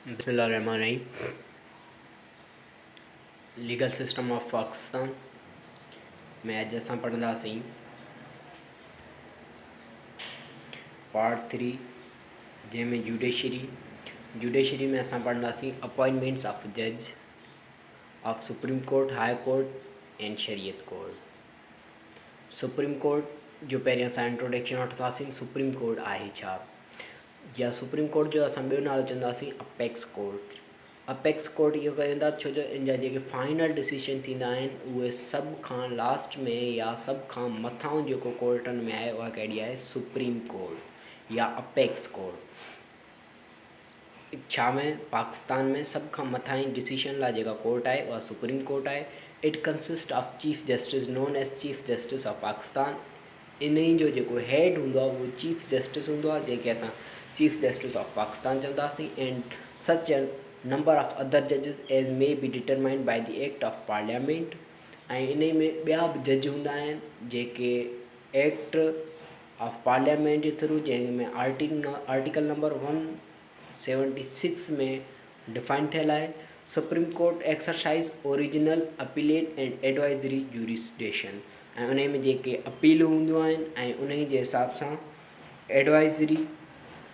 बिस्मिल्लाहिर्रहमानिर्रहीम। Legal system of Pakistan में अॼु असां पढ़ंदासीं पार्ट 3 जंहिंमें जुडिशरी में असां पढ़ंदासीं अपॉइंटमेंट्स ऑफ जज of supreme court, high court and शरीयत कोर्ट। सुप्रीम कोर्ट जो पहिरियों असां इंट्रोडक्शन वठंदासीं। सुप्रीम कोर्ट आहे छा, या सुप्रीम कोर्ट जो असां ॿियो नालो चवंदासीं अपेक्स कोर्ट। अपेक्स कोर्ट इहो कंदा छो जो इन जा जेके फाइनल डिसीजन थींदा आहिनि उहे सभ खां लास्ट में या सभ खां मथां जेको कोर्टनि में आहे उहा कहिड़ी आहे, सुप्रीम कोर्ट या अपेक्स कोर्ट। छा में पाकिस्तान में सभ खां मथां ई डिसीजन लाइ जेका कोर्ट आहे उहा सुप्रीम कोर्ट आहे। It consist of chief justice known as chief justice of Pakistan. इन ई जो जेको हेड हूंदो आहे उहो चीफ जस्टिस हूंदो आहे, जंहिंखे असां चीफ जस्टिस ऑफ पाकिस्तान चवंदासीं। And such number of other जजिस as may be determined by the act of parliament. ऐं इन में ॿिया बि जज हूंदा आहिनि जेके एक्ट ऑफ पार्लियामेंट जे थ्रू, जंहिंमें आर्टिकल नंबर 176 में डिफाइन थियल आहे। Supreme court exercise original appellate and advisory jurisdiction. ऐं उन में जेके अपील हूंदियूं आहिनि ऐं उन जे हिसाब सां एडवाइजरी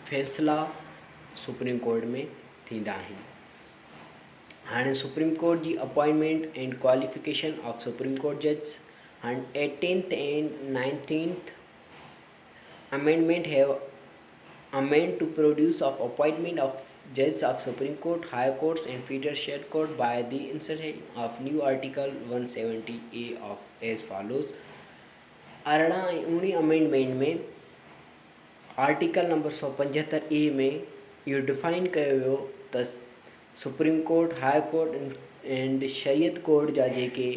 फ़ैसिला सुप्रीम कोर्ट में थींदा आहिनि। हाणे सुप्रीम कोर्ट जी appointment and qualification of supreme Court जज। हाणे 18th and 19th amendment have amend to produce of appointment of judges of Supreme Court, High Courts and Federal State Court by the insertion of new Article 170A of as follows। 18 ऐं 19 amendment में article number 175A में इहो define कयो वियो त supreme court, high court and शरीयत court जा जेके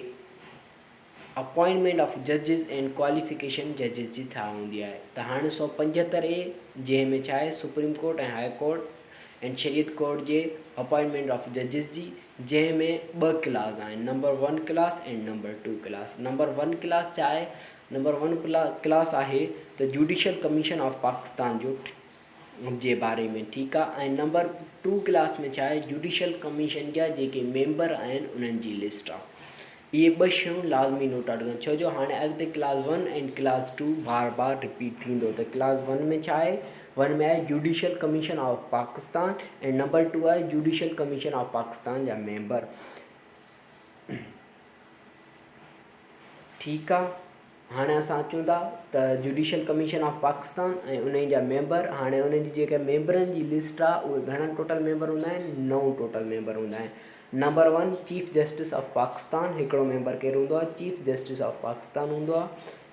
अपॉइंटमेंट ऑफ जजिस एंड क्वालिफिकेशन जजिस जी छा हूंदी आहे। त हाणे 175A जंहिंमें छा आहे, सुप्रीम कोर्ट ऐं हाई कोर्ट एंड शरीयत कोर्ट जे अपॉइंटमेंट ऑफ जजिस जी, जंहिंमें 2 क्लास आहिनि, number 1 class and number 2 class. Number 1 class छा आहे, नंबर 1 क्लास आहे त जुडिशल कमीशन ऑफ पाकिस्तान जो जे बारे में, ठीकु आहे। ऐं नंबर 2 क्लास में छा आहे, जुडिशल कमीशन जा जेके मेंबर आहिनि उन्हनि जी लिस्ट आहे। इहे 2 शयूं लाज़मी नोट कनि, छो जो हाणे अॻिते class 1 and class 2 bar bar repeat थींदो। त क्लास 1 में छा आहे, 1 में आहे जुडिशल कमीशन ऑफ पाकिस्तान ऐं नंबर 2 आहे जुडिशल कमीशन ऑफ पाकिस्तान जा मेंबर, ठीकु आहे। हाणे असां अचूं था त जुडिशल कमीशन ऑफ पाकिस्तान ऐं उन जा मेंबर। हाणे उन जी जेके मेंबरनि जी लिस्ट आहे उहे घणनि टोटल मेंबर हूंदा आहिनि, 9 टोटल मेंबर हूंदा आहिनि। Number 1 chief justice of Pakistan, हिकिड़ो मेंबर केरु हूंदो आहे, चीफ जस्टिस ऑफ पाकिस्तान हूंदो आहे,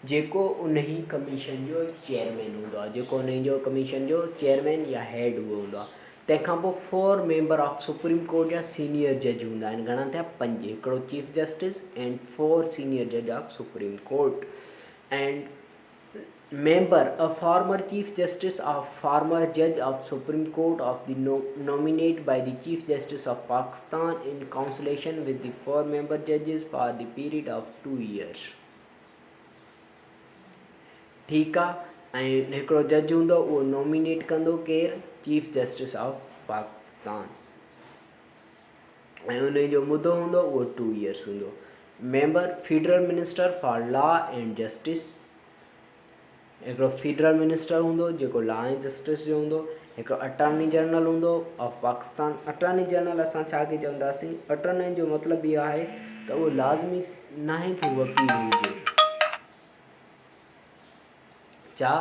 जेको उन ई कमीशन जो चेयरमैन हूंदो आहे, जेको उन जो कमीशन जो चेयरमैन या हेड उहो हूंदो आहे। तंहिंखां पोइ 4 मेंबर ऑफ सुप्रीम कोर्ट जा सीनियर जज हूंदा आहिनि, घणा थिया, 5, हिकिड़ो चीफ जस्टिस एंड 4 सीनियर जज of supreme court. And member a former chief justice or former judge of supreme court of the nominated by the chief justice of Pakistan in consultation with the 4 member judges for the period of 2 years, ठीकु आहे। ऐं हिकिड़ो जज हूंदो उहो nominate कंदो केरु, chief justice of Pakistan, ऐं उन जो मुदो हूंदो उहो 2 years हूंदो। Member federal minister for law and justice, हिकिड़ो फेडरल मिनिस्टर हूंदो जेको लॉ एंड जस्टिस जो हूंदो। हिकिड़ो अटॉर्नी जनरल हूंदो ऑफ पाकिस्तान। अटॉर्नी जनरल असां छा खे चवंदासीं, अटॉर्नी जो मतिलबु इहो आहे त उहो लाज़मी नाहे कि वकील हुजे, छा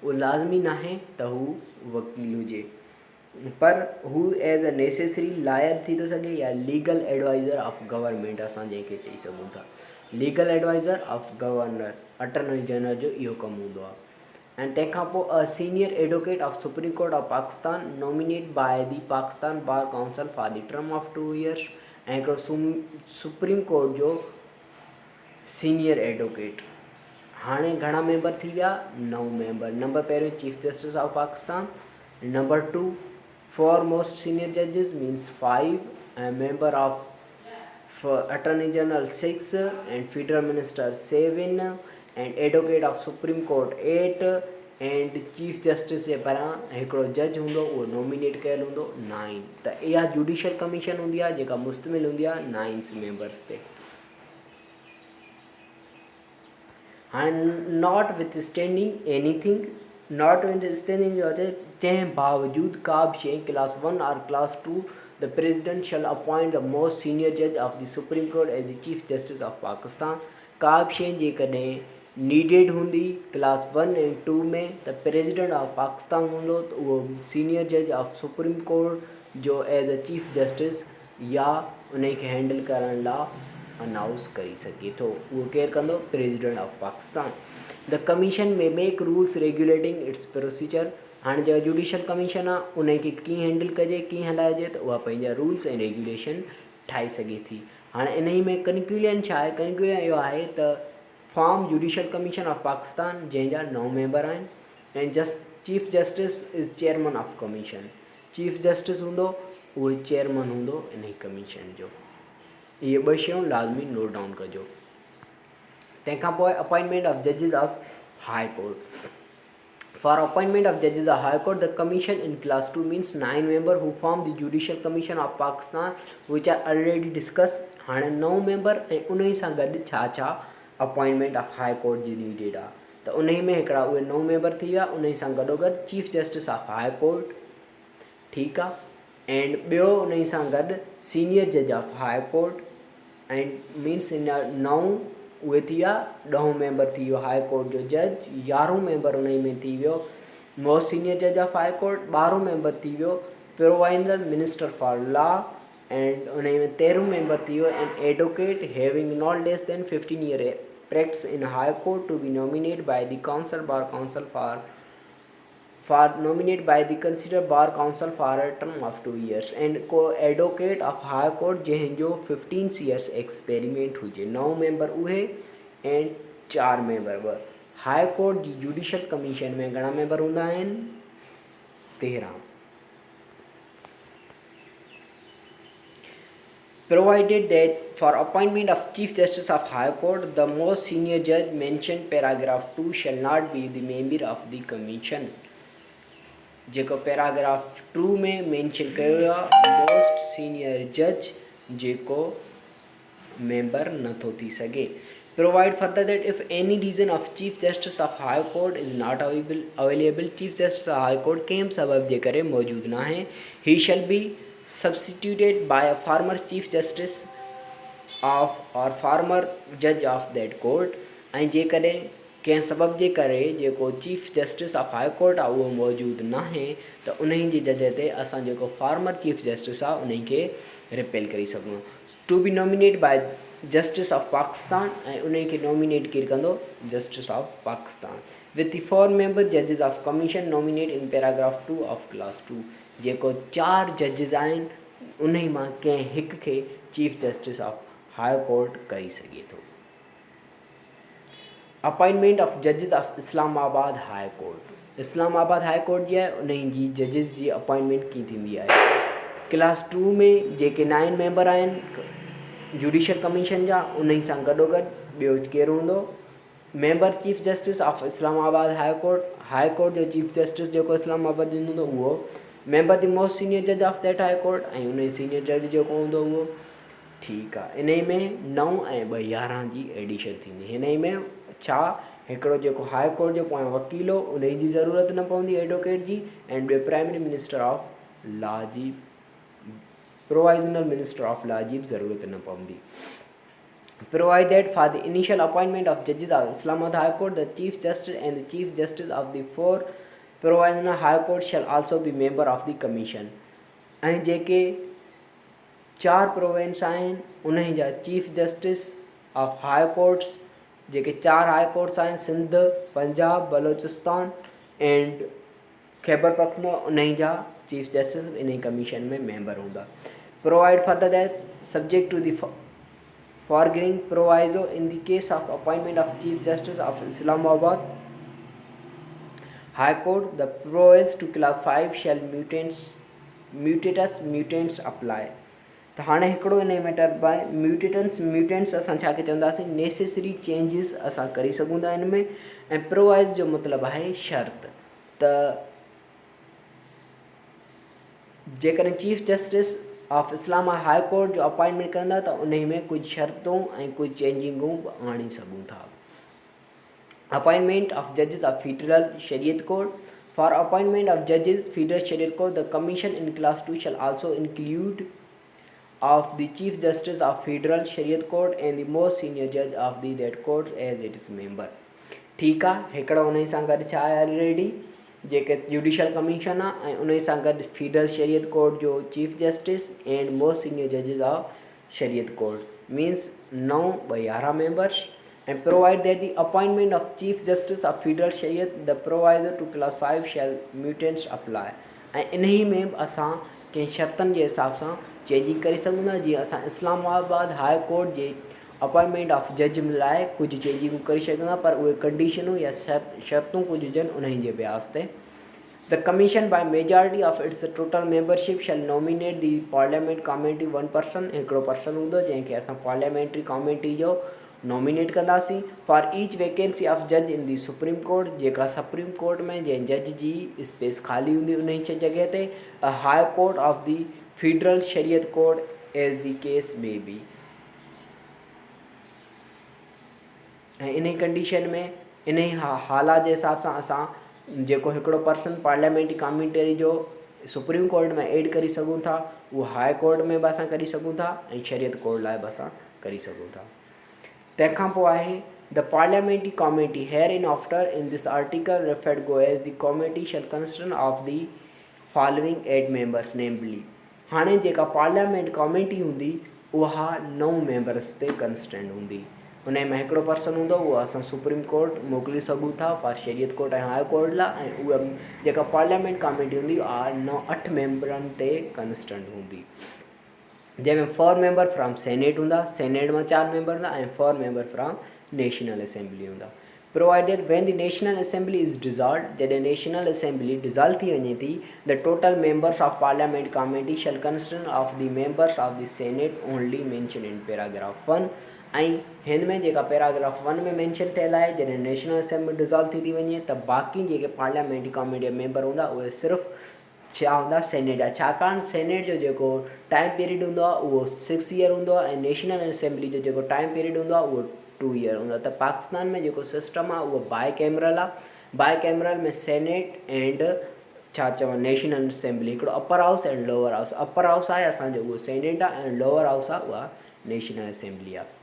उहो लाज़मी नाहे त हू वकील हुजे, पर हू एज अ नेसेसरी लायर थी थो सघे या लीगल एडवाइज़र ऑफ गवर्नमेंट, असां जंहिंखे चई सघूं था legal adviser of governor. Attorney general जो इहो कमु हूंदो आहे। ऐं तंहिंखां पोइ a senior advocate of supreme court of Pakistan nominate by the Pakistan bar council for the term of 2 years। ऐं हिकिड़ो सुप्रीम कोर्ट जो सीनियर एडवोकेट। हाणे घणा मेंबर थी विया, 9 मेंबर। नंबर पहिरियों chief justice of Pakistan, number 2 4 most senior जजिस मीन्स 5, ऐं member of attorney general 6 and federal minister 7 and advocate of supreme court 8 and chief justice J पारां हिकिड़ो जज हूंदो, उहो नॉमिनेट कयल हूंदो 9। त इहा जुडिशल कमीशन हूंदी आहे जेका मुश्तमिल हूंदी आहे 9 मेंबर्स ते। हाणे not with standing anything, not with standing जो आहे तंहिं बावजूदि का बि शइ क्लास 1 और class 2 the president shall appoint the most senior जज of the supreme court as the chief justice of Pakistan. का बि शइ जेकॾहिं नीडेड हूंदी क्लास 1 ऐं 2 में त प्रेसिडेंट ऑफ पाकिस्तान हूंदो, त उहो सीनियर जज ऑफ सुप्रीम कोर्ट जो एज अ चीफ जस्टिस या उन खे हैंडल करण लाइ अनाउंस करी सघे थो। उहो केरु कंदो? President of Pakistan. The commission may make rules regulating its procedure. हाणे जेका जुडिशल कमीशन आहे उन खे कीअं हैंडल कजे, कीअं हलाइजे, त उहा पंहिंजा रूल्स ऐं रेगुलेशन ठाहे सघे थी। हाणे इन ई में कंक्लूजन छा आहे? कंक्लूजन इहो आहे त form judicial commission of Pakistan जंहिंजा 9 मेंबर आहिनि ऐं chief justice is chairman of commission. Chief justice हूंदो, उहो चेयरमैन हूंदो इन कमीशन जो। ये ॿ शयूं लाज़मी नोट डाउन कजो। तंहिंखां पोइ अपॉइंटमेंट ऑफ जजिस of high court. For appointment of जजिस of high court the commission in clause 2 means 9 member हु form the judicial commission of Pakistan which are already discuss. हाणे 9 मेंबर ऐं उन ई सां गॾु छा छा अपॉइंटमेंट ऑफ हाई कोर्ट जी नीडेड आहे, त उन ई में हिकिड़ा उहे 9 मेंबर थी विया। उन ई सां गॾोगॾु chief justice of high court, ठीकु आहे, एंड ॿियो उन ई सां गॾु सीनियर जज of high court and means in 9 उहे थी विया। 10 मेंबर थी वियो हाई कोर्ट जो जज, 11 मेंबर उन ई में थी वियो मोस्ट सीनियर जज ऑफ हाई कोर्ट, 12 मेंबर थी वियो provincial minister for law and उन में 13 मेंबर थी वियो an advocate having not less than 15 year practice in high court to be nominate by the council bar council for nominated by the considered bar council for a term of 2 years and co-advocate of high court जंहिंजो 15 years experiment हुजे। 9 member उहे and 4 member ॿ। High court जी judicial commission में घणा member हूंदा आहिनि? 13। Provided that for appointment of Chief Justice of High Court, the most senior judge mentioned paragraph 2 shall not be the member of the commission। जेको paragraph 2 में mention कयो आहे most senior जज जेको मेंबर नथो थी सघे। Provide further that if any reason of chief justice of high court is not available, chief justice of high court कंहिं सबब जे करे मौजूदु न आहे, he shall be substituted by a former chief justice of or former जज of that court. ऐं जेकॾहिं कंहिं सबब जे करे जेको chief justice of high court आहे उहो मौजूदु न आहे, त उन जी जॻह ते असां जेको फार्मर चीफ जस्टिस आहे उन खे रिपेल करे सघूं। To be nominate by justice of Pakistan ऐं उन खे नॉमिनेट केरु कंदो? Justice of Pakistan with the 4 member जजिस of commission nominate in paragraph 2 of clause 2। जेको 4 जजिस आहिनि उन ई मां कंहिं हिक खे chief justice of high court करी सघे थो। अपॉइंटमेंट ऑफ जजिस of Islamabad high court. Islamabad high court जी आहे उन जी जजिस जी अपॉइंटमेंट कीअं थींदी आहे? क्लास 2 में जेके 9 मेंबर आहिनि जुडिशल कमीशन जा, उन ई सां गॾोगॾु ॿियो केरु हूंदो? Member chief justice of Islamabad high court. High court जो चीफ जस्टिस जेको इस्लामाबाद जो हूंदो उहो मेंबर द मोस्ट सीनियर जज ऑफ दैट हाई कोर्ट ऐं उन जी सीनियर जज जेको हूंदो उहो, ठीकु आहे। इन ई में 9 ऐं 2 11 जी एडिशन थींदी। हिन ई में छा हिकिड़ो जेको हाई कोर्ट जो पोइ वकील हो उन जी ज़रूरत न पवंदी एडवोकेट जी, एंड ॿियो प्राइमरी मिनिस्टर ऑफ लॉ जी प्रोवाइजनल मिनिस्टर ऑफ लॉ जी बि ज़रूरत न पवंदी। Provide that for the initial appointment of judges of Islamabad High Court, the Chief Justice and the Chief Justice of the 4 provisional High Court shall also be member of the commission। ऐं जेके 4 province आहिनि उन जा chief justice of high courts, जेके 4 high courts आहिनि Sindh, Punjab, Balochistan and Khyber Pakhtunkhwa, उन जा chief justice इन कमीशन में मेंबर हूंदा। Provide further that subject to the foregoing proviso in the case of appointment of Chief Justice of Islamabad High Court, the proviso to class 5 shall mutatis mutandis apply। त हाणे हिकिड़ो इन matter by mutants असां छा खे चवंदासीं necessary changes असां करे सघूं था इन में। ऐं प्रोवाइज जो मतिलबु आहे शर्त। त जेकॾहिं chief justice of Islamabad high court जो अपॉइंटमेंट कंदा त उन में कुझु शर्तूं ऐं कुझु चेंजिंगूं आणे सघूं था। अपॉइंटमेंट ऑफ जजिस of federal Shariat court. For appointment of जजिस federal Shariat court the commission in clause 2 shall also include of the chief justice of federal shariat court and the most senior judge of the that court as its member। ठीकु आहे, हिकिड़ो उन सां गॾु छा आहे already जेके जुडिशल कमीशन आहे ऐं उन सां गॾु फेडरल शरीयत कोर्ट जो chief justice and most senior जजिस of Shariat court means 9 × 11 members. and provide that the appointment of chief justice of federal shariat the proviso to class 5 shall mutants apply। ऐं इन ही में असां कंहिं शर्तनि जे हिसाब सां चेंजिंग करे सघूं था। जीअं असां Islamabad high court J appointment of जज लाइ कुझु चेंजिंगूं करे सघूं था, पर उहे कंडीशनूं या शर्तूं कुझु हुजनि उन्हनि जे ब्यास ते। The commission by majority of its total membership shall nominate the parliament committee one person। हिकिड़ो पर्सन हूंदो जंहिंखे असां पार्लियामेंट्री कमेटी जो नॉमिनेट कंदासीं। फॉर ईच वैकेंसी ऑफ जज इन दी सुप्रीम कोर्ट, जेका सुप्रीम कोर्ट में जंहिं जज जी स्पेस खाली हूंदी उन जॻह ते a high court of the federal Shariat court as the case में बी। ऐं इन कंडीशन में इन हालात जे हिसाब सां असां जेको हिकिड़ो पर्सन पार्लियामेंट्री कमेटी जो सुप्रीम कोर्ट में ऐड करे सघूं था उहो हाई कोर्ट में बि असां करे सघूं था ऐं शरीयत कोर्ट लाइ बि असां करे सघूं था। तंहिंखां पोइ आहे the parliamentary committee hereinafter in this article referred to as the committee shall consist of the following 8 members namely. हाणे जेका पार्लियामेंट कमेटी हूंदी उहा 9 मेंबर्स ते कंस्टेंट हूंदी। उन में हिकिड़ो पर्सन हूंदो उहो असां सुप्रीम कोर्ट मोकिले सघूं था फॉर शरीयत कोर्ट ऐं हाई कोर्ट लाइ। ऐं उहा जेका पार्लियामेंट कमेटी हूंदी उहा 8 मेंबरनि ते कंस्टेंट हूंदी, जंहिंमें 4 मेंबर फ्रॉम सेनेट हूंदा, सेनेट में 4 मेंबर हूंदा ऐं 4 मेंबर फ्रॉम नेशनल असेंबली हूंदा। Provided when the national assembly is dissolve, जॾहिं नेशनल असेंबली डिज़ॉल्व थी वञे थी the total members of parliament committee shall consist of the members of the senate only mention in paragraph 1। ऐं हिन में जेका paragraph 1 में मेंशन थियल आहे जॾहिं नेशनल असेंबली डिज़ॉल्व थी वञे त बाक़ी जेके पार्लियामेंट्री कमेटी जा मेंबर हूंदा उहे सिर्फ़ु छा हूंदा सेनेट जा। छाकाणि सेनेट जो जेको टाइम पीरियड हूंदो आहे उहो 6 ईयर हूंदो आहे ऐं नेशनल असेंबली जो जेको टाइम पीरियड हूंदो आहे उहो 2 ईयर हूंदो आहे। त पाकिस्तान में जेको सिस्टम आहे उहो बाई कैमरल आहे। बाई कैमरल में सेनेट एंड छा चवनि नेशनल असेंबली हिकिड़ो upper house and lower house. Upper house आहे असांजो उहो सेनेट आहे ऐं लोअर हाउस आहे उहा नेशनल असेंबली आहे।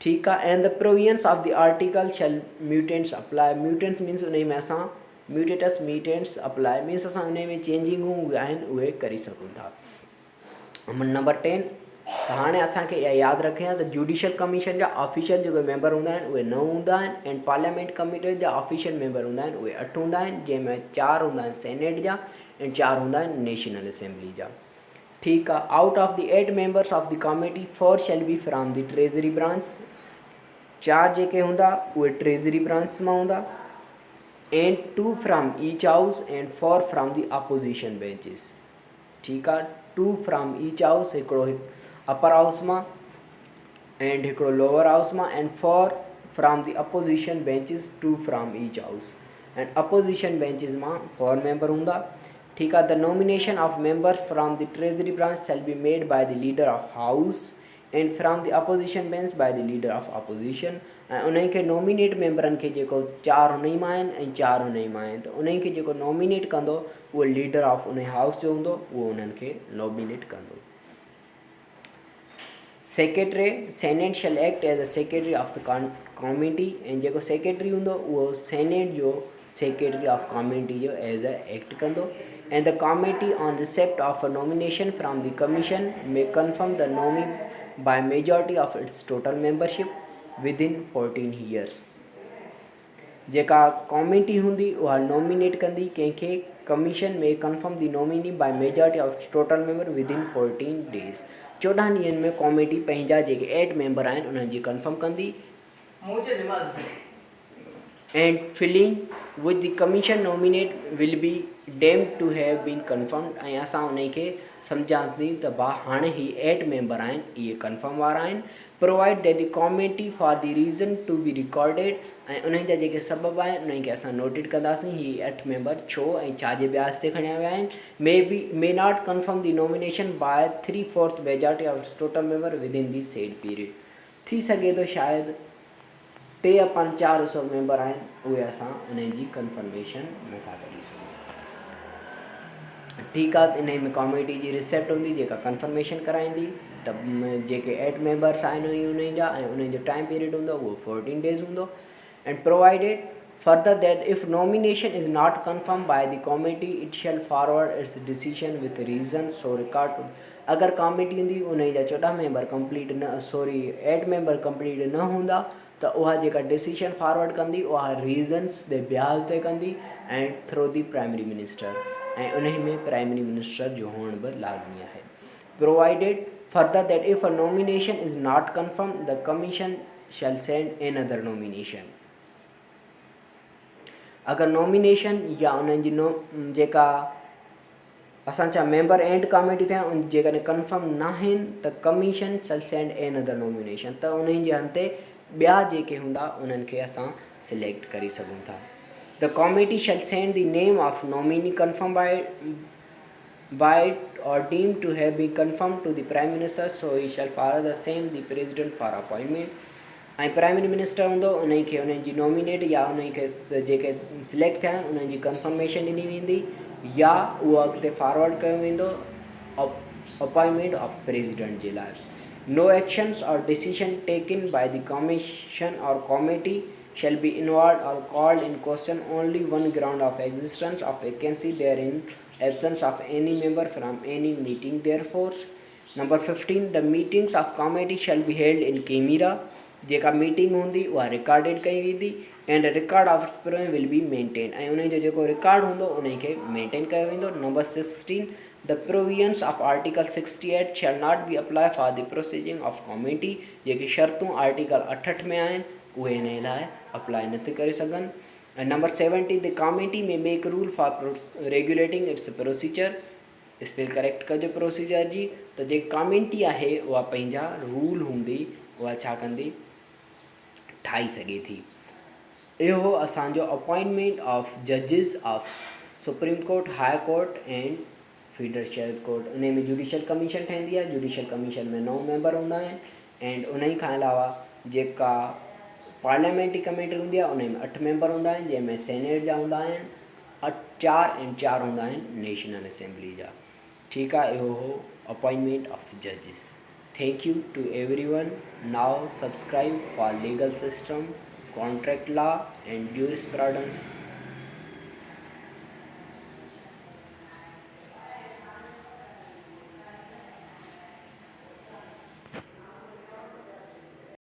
ठीकु आहे। And the provisions of the article shall mutants apply. Mutants means उन में असां म्यूटेंट्स अप्लाई मीन्स असां उन में चेंजिंगूं आहिनि उहे करे सघूं था। नंबर 10 त हाणे असांखे इहा यादि रखणी आहे त जुडिशल कमीशन जा ऑफिशियल जेके मेंबर हूंदा आहिनि उहे 9 हूंदा आहिनि एंड पार्लियामेंट कमेटी जा ऑफिशियल मेंबर हूंदा आहिनि उहे 8 हूंदा आहिनि, जंहिंमें 4 हूंदा आहिनि सेनेट जा ऐं 4 हूंदा आहिनि नेशनल असेंबली जा। ठीकु आहे। Out of the 8 members of the committee 4 shall be from the treasury branch. 4 जेके हूंदा उहे ट्रेज़री ब्रांच मां हूंदा and 2 from each house and 4 from the opposition benches. ठीकु आहे। 2 फ्रॉम ईच हाउस, हिकिड़ो अपर हाउस मां एंड हिकिड़ो लोअर हाउस मां and 4 from the opposition benches 2 from each house and opposition benches मां 4 मेंबर हूंदा। ठीकु आहे। The nomination of members from the treasury branch shall be made by the leader of house and from the opposition bench by the leader of opposition. ऐं उन्हनि खे nominate मेंबरनि खे जेको 4 उन मां आहिनि ऐं 4 उन मां आहिनि त उन्हनि खे जेको नॉमिनेट कंदो उहो लीडर ऑफ उन हाउस जो हूंदो, उहो उन्हनि खे नॉमिनेट कंदो। Secretary senate shall act as a secretary of the committee ऐं जेको सेक्रेटरी हूंदो उहो सेनेट जो सेक्रेटरी ऑफ कमेटी जो एज अ एक्ट कंदो। And the committee on receipt of a nomination from the commission may confirm the nominee by majority of its total membership within 14 years। जेका committee हूंदी उहा nominate कंदी कंहिंखे, commission में confirm the nominee by majority of total member within 14 days. 14 ॾींहंनि में committee पंहिंजा जेके 8 मेंबर आहिनि उन्हनि जी कन्फर्म कंदी। and filling with the commission nominate will be deemed to have been confirmed ऐं असां उन खे सम्झांसि त भाउ हाणे ही 8 मेंबर आहिनि इहे कंफर्म वारा आहिनि provide that the committee for the reason to be recorded ऐं उन्हनि जा जेके सबब आहिनि उन्हनि खे असां नोटेड कंदासीं ही 8 मेंबर छो ऐं छा जे ब्याज ते खणिया विया आहिनि may not confirm the nomination by 3/4 majority of total member within the said period थी सघे थो शायदि 3/4 मेंबर आहिनि उहे असां उन्हनि जी कंफर्मेशन नथा करी सघूं ठीकु आहे इन में कॉमेटी जी रिसेप्ट हूंदी जेका कंफर्मेशन कराईंदी त जेके 8 मेंबर्स आहिनि उन्हनि जा ऐं उन्हनि जो टाइम पीरियड हूंदो उहो 14 डेज़ हूंदो and provided further that if nomination is not confirmed by the committee it shall forward its decision with reasons so record to अगर कॉमेटी हूंदी उन जा 14 मेंबर कंप्लीट न 8 मेंबर कंप्लीट न हूंदा त उहा जेका डिसीशन फॉरवर्ड कंदी उहा रीज़न्स जे ब्याज ते कंदी and through the primary minister ऐं उन में प्राइमरी मिनिस्टर जो हुअण बि लाज़मी आहे provided further that if a nomination is not confirm the commission shell send another nomination अगर नॉमिनेशन या उन्हनि जी जेका असांजा मेंबर एंड कॉमेटी थिया उन जेकॾहिं कंफर्म न आहिनि त कमीशन शैल सेंड एनदर नॉमिनेशन त उन्हनि जे हंधि ॿिया जेके हूंदा उन्हनि खे असां सिलेक्ट करे सघूं था the committee shall send the name of nominee confirm by or deemed to have been confirmed to the Prime Minister, so he shall follow the same the President for appointment. ऐं primary minister हूंदो उन्हनि खे उन्हनि जी nominate या उन्हनि खे जेके select थिया आहिनि उन्हनि जी कंफर्मेशन ॾिनी वेंदी या उहो अॻिते फॉरवर्ड कयो वेंदो अपॉइंटमेंट ऑफ प्रेसिडेंट जे लाइ no actions or decision taken by the commission or committee shall be involved or called in question only one ground of existence of vacancy therein absence of any member from any meeting therefore number 15 the meetings of committee shall be held in camera जेका meeting हूंदी उहा recorded कई वेंदी and record of will be maintain ऐं उन जो जेको record हूंदो उन खे मेंटेन कयो वेंदो number 16 the provisions of article 68 shall not be apply for the processing of comity जेके शर्तूं आर्टिकल 68 में आहिनि उहे इन लाइ अप्लाई नथी करे सघनि ऐं नंबर 70 द कॉमिटी में make rule for regulating its procedure spell correct कजो प्रोसीजर जी त जेकी कॉमिटी आहे उहा पंहिंजा रूल हूंदी उहा छा कंदी ठाही सघे थी इहो असांजो अपॉइंटमेंट ऑफ जजिस of supreme court high court and federal court उन में जुडिशल कमीशन ठहंदी आहे जुडिशल कमीशन में 9 मेंबर हूंदा आहिनि एंड उन खां अलावा जेका पार्लियामेंट्री कमेटी हूंदी आहे उन में 8 मेंबर हूंदा आहिनि जंहिंमें सेनेट जा हूंदा आहिनि 4 ऐं 4 हूंदा आहिनि नेशनल असेंबली जा ठीकु आहे इहो हो अपॉइंटमेंट ऑफ जजिस Thank you to everyone. Now subscribe for legal system, contract law and jurisprudence